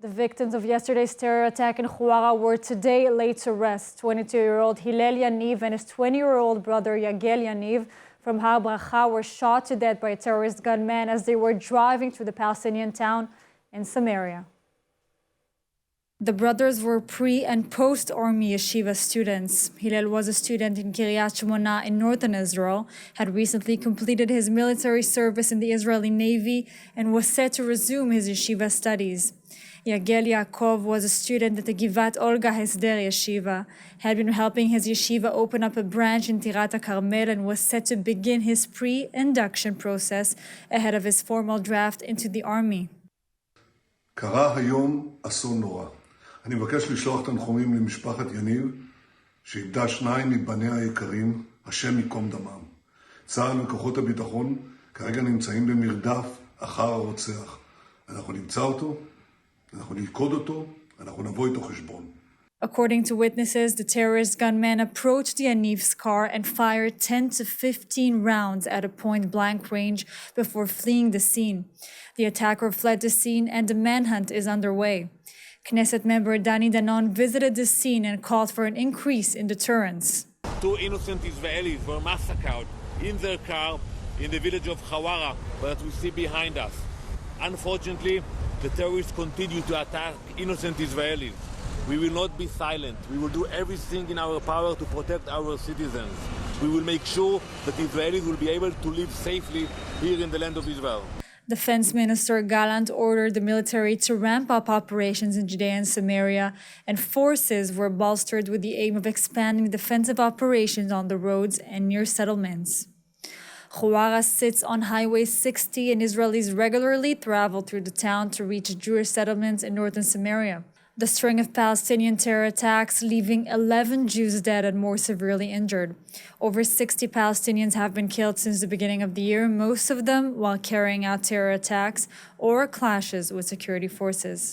The victims of yesterday's terror attack in Huwara were today laid to rest. 22-year-old Hillel Yaniv and his 20-year-old brother Yagel Yaniv from Har Bracha were shot to death by a terrorist gunman as they were driving through the Palestinian town in Samaria. The brothers were pre- and post-army yeshiva students. Hillel was a student in Kiryat Shmona in northern Israel, had recently completed his military service in the Israeli Navy, and was set to resume his yeshiva studies. Yagel Yaakov was a student at the Givat Olga Hesder Yeshiva, had been helping his yeshiva open up a branch in Tirat HaKarmel, and was set to begin his pre-induction process ahead of his formal draft into the army. קרה היום אסון נורא. אני מבקש לשלוח תנחומים למשפחת יניב, שאיבדה שניים מבניה היקרים, השם ייקום דמם. צה"ל וכוחות הביטחון כרגע נמצאים במרדף אחר הרוצח. אנחנו נמצא אותו, אנחנו נלכוד אותו, אנחנו נבוא איתו חשבון. According to witnesses, the terrorist gunman approached Yaniv's car and fired 10 to 15 rounds at a point-blank range before fleeing the scene. The attacker fled the scene and the manhunt is underway. Knesset member Dani Danon visited the scene and called for an increase in deterrence. 2 innocent Israelis were massacred in their car in the village of Huwara that we see behind us. Unfortunately, the terrorists continue to attack innocent Israelis. We will not be silent. We will do everything in our power to protect our citizens. We will make sure that Israelis will be able to live safely here in the land of Israel. Defense Minister Gallant ordered the military to ramp up operations in Judea and Samaria, and forces were bolstered with the aim of expanding defensive operations on the roads and near settlements. Huwara sits on Highway 60, and Israelis regularly travel through the town to reach Jewish settlements in northern Samaria. The string of Palestinian terror attacks, leaving 11 Jews dead and more severely injured. Over 60 Palestinians have been killed since the beginning of the year, most of them while carrying out terror attacks or clashes with security forces.